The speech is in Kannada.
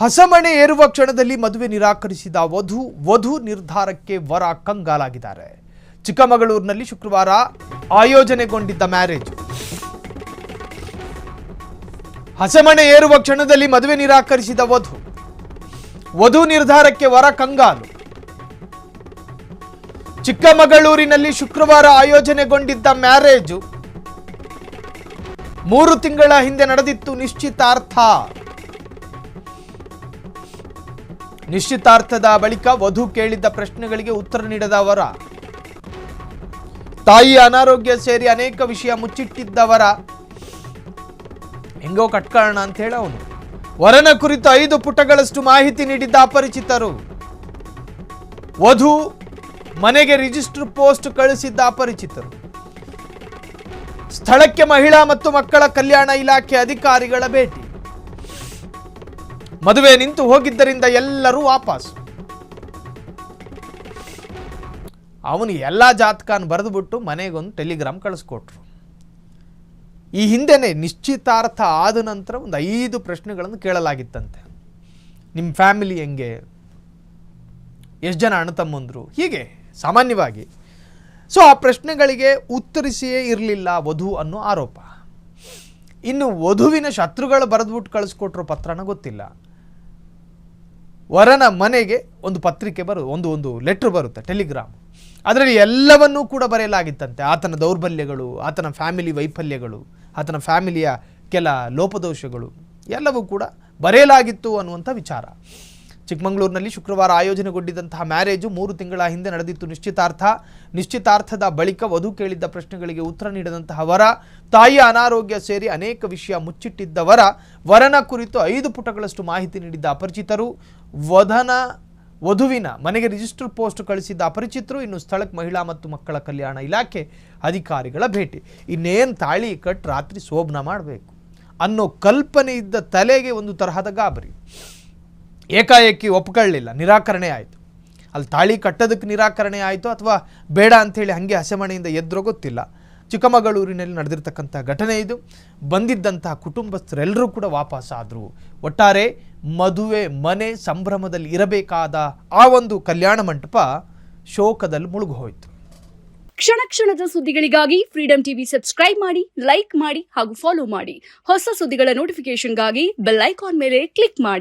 ಹಸಮಣೆ ಏರುವ ಕ್ಷಣದಲ್ಲಿ ಮದುವೆ ನಿರಾಕರಿಸಿದ ವಧು ನಿರ್ಧಾರಕ್ಕೆ ವರ ಕಂಗಾಲಾಗಿದ್ದಾರೆ. ಚಿಕ್ಕಮಗಳೂರಿನಲ್ಲಿ ಶುಕ್ರವಾರ ಆಯೋಜನೆಗೊಂಡಿದ್ದ ಮ್ಯಾರೇಜ್. ಹಸಮಣೆ ಏರುವ ಕ್ಷಣದಲ್ಲಿ ಮದುವೆ ನಿರಾಕರಿಸಿದ ವಧು ನಿರ್ಧಾರಕ್ಕೆ ವರ ಕಂಗಾಲು. ಚಿಕ್ಕಮಗಳೂರಿನಲ್ಲಿ ಶುಕ್ರವಾರ ಆಯೋಜನೆಗೊಂಡಿದ್ದ ಮ್ಯಾರೇಜ್ 3 ತಿಂಗಳ ಹಿಂದೆ ನಡೆದಿತ್ತು. ನಿಶ್ಚಿತಾರ್ಥದ ಬಳಿಕ ವಧು ಕೇಳಿದ್ದ ಪ್ರಶ್ನೆಗಳಿಗೆ ಉತ್ತರ ನೀಡದ ವರ, ತಾಯಿಯ ಅನಾರೋಗ್ಯ ಸೇರಿ ಅನೇಕ ವಿಷಯ ಮುಚ್ಚಿಟ್ಟಿದ್ದವರ ಹೆಂಗೋ ಕಟ್ಕೊಳ್ಳೋಣ ಅಂತ ಹೇಳಿ ಅವನು ವರನ ಕುರಿತು 5 ಪುಟಗಳಷ್ಟು ಮಾಹಿತಿ ನೀಡಿದ್ದ ಅಪರಿಚಿತರು. ವಧು ಮನೆಗೆ ರಿಜಿಸ್ಟರ್ ಪೋಸ್ಟ್ ಕಳಿಸಿದ್ದ ಅಪರಿಚಿತರು. ಸ್ಥಳಕ್ಕೆ ಮಹಿಳಾ ಮತ್ತು ಮಕ್ಕಳ ಕಲ್ಯಾಣ ಇಲಾಖೆ ಅಧಿಕಾರಿಗಳ ಭೇಟಿ. ಮದುವೆ ನಿಂತು ಹೋಗಿದ್ದರಿಂದ ಎಲ್ಲರೂ ವಾಪಸ್. ಅವನು ಎಲ್ಲ ಜಾತಕನ ಬರೆದುಬಿಟ್ಟು ಮನೆಗೊಂದು ಟೆಲಿಗ್ರಾಮ್ ಕಳಿಸ್ಕೊಟ್ರು. ಈ ಹಿಂದೆನೆ ನಿಶ್ಚಿತಾರ್ಥ ಆದ ನಂತರ ಒಂದು 5 ಪ್ರಶ್ನೆಗಳನ್ನು ಕೇಳಲಾಗಿತ್ತಂತೆ. ನಿಮ್ಮ ಫ್ಯಾಮಿಲಿ ಹೆಂಗೆ, ಎಷ್ಟು ಜನ ಅಣ್ಣ ತಮ್ಮಂದ್ರು, ಹೀಗೆ ಸಾಮಾನ್ಯವಾಗಿ. ಸೊ ಆ ಪ್ರಶ್ನೆಗಳಿಗೆ ಉತ್ತರಿಸಿಯೇ ಇರಲಿಲ್ಲ ವಧು ಅನ್ನೋ ಆರೋಪ. ಇನ್ನು ವಧುವಿನ ಶತ್ರುಗಳು ಬರೆದ್ಬಿಟ್ಟು ಕಳಿಸ್ಕೊಟ್ರೋ ಪತ್ರನ ಗೊತ್ತಿಲ್ಲ. ವರನ ಮನೆಗೆ ಒಂದು ಪತ್ರಿಕೆ ಒಂದು ಲೆಟ್ರ್ ಬರುತ್ತೆ, ಟೆಲಿಗ್ರಾಮ್. ಅದರಲ್ಲಿ ಎಲ್ಲವನ್ನೂ ಕೂಡ ಬರೆಯಲಾಗಿತ್ತಂತೆ. ಆತನ ದೌರ್ಬಲ್ಯಗಳು, ಆತನ ಫ್ಯಾಮಿಲಿ ವೈಫಲ್ಯಗಳು, ಆತನ ಫ್ಯಾಮಿಲಿಯ ಕೆಲ ಲೋಪದೋಷಗಳು ಎಲ್ಲವೂ ಕೂಡ ಬರೆಯಲಾಗಿತ್ತು ಅನ್ನುವಂಥ ವಿಚಾರ. ಚಿಕ್ಕಮಗಳೂರಿನಲ್ಲಿ ಶುಕ್ರವಾರ ಆಯೋಜನೆಗೊಂಡಿದ್ದಂತಹ ಮ್ಯಾರೇಜು 3 ತಿಂಗಳ ಹಿಂದೆ ನಡೆದಿತ್ತು. ನಿಶ್ಚಿತಾರ್ಥದ ಬಳಿಕ ವಧು ಕೇಳಿದ್ದ ಪ್ರಶ್ನೆಗಳಿಗೆ ಉತ್ತರ ನೀಡದಂತಹ ವರ, ತಾಯಿಯ ಅನಾರೋಗ್ಯ ಸೇರಿ ಅನೇಕ ವಿಷಯ ಮುಚ್ಚಿಟ್ಟಿದ್ದವರ, ವರನ ಕುರಿತು 5 ಪುಟಗಳಷ್ಟು ಮಾಹಿತಿ ನೀಡಿದ್ದ ಅಪರಿಚಿತರು, ವಧುವಿನ ಮನೆಗೆ ರಿಜಿಸ್ಟರ್ ಪೋಸ್ಟ್ ಕಳಿಸಿದ್ದ ಅಪರಿಚಿತರು, ಇನ್ನು ಸ್ಥಳಕ್ಕೆ ಮಹಿಳಾ ಮತ್ತು ಮಕ್ಕಳ ಕಲ್ಯಾಣ ಇಲಾಖೆ ಅಧಿಕಾರಿಗಳ ಭೇಟಿ. ಇನ್ನೇನು ತಾಳಿ ಕಟ್ಟು ರಾತ್ರಿ ಶೋಭನ ಮಾಡಬೇಕು ಅನ್ನೋ ಕಲ್ಪನೆ ಇದ್ದ ತಲೆಗೆ ಒಂದು ತರಹದ ಗಾಬರಿ. ಏಕಾಏಕಿ ಒಪ್ಕೊಳ್ಳಿಲ್ಲ, ನಿರಾಕರಣೆ ಆಯಿತು. ಅಲ್ಲಿ ತಾಳಿ ಕಟ್ಟೋದಕ್ಕೆ ನಿರಾಕರಣೆ ಆಯಿತು ಅಥವಾ ಬೇಡ ಅಂಥೇಳಿ ಹಾಗೆ ಹಸೆಮಣೆಯಿಂದ ಎದ್ರೋ ಗೊತ್ತಿಲ್ಲ. ಚಿಕ್ಕಮಗಳೂರಿನಲ್ಲಿ ನಡೆದಿರ್ತಕ್ಕಂಥ ಘಟನೆ ಇದು. ಬಂದಿದ್ದಂತಹ ಕುಟುಂಬಸ್ಥರೆಲ್ಲರೂ ಕೂಡ ವಾಪಸ್ ಆದರು. ಒಟ್ಟಾರೆ ಮದುವೆ ಮನೆ ಸಂಭ್ರಮದಲ್ಲಿ ಇರಬೇಕಾದ ಆ ಒಂದು ಕಲ್ಯಾಣ ಮಂಟಪ ಶೋಕದಲ್ಲಿ ಮುಳುಗೋಯ್ತು. ಕ್ಷಣ ಕ್ಷಣದ ಸುದ್ದಿಗಳಿಗಾಗಿ ಫ್ರೀಡಂ ಟಿವಿ ಸಬ್ಸ್ಕ್ರೈಬ್ ಮಾಡಿ, ಲೈಕ್ ಮಾಡಿ ಹಾಗೂ ಫಾಲೋ ಮಾಡಿ. ಹೊಸ ಸುದ್ದಿಗಳ ನೋಟಿಫಿಕೇಶನ್ಗಾಗಿ ಬೆಲ್ ಐಕಾನ್ ಮೇಲೆ ಕ್ಲಿಕ್ ಮಾಡಿ.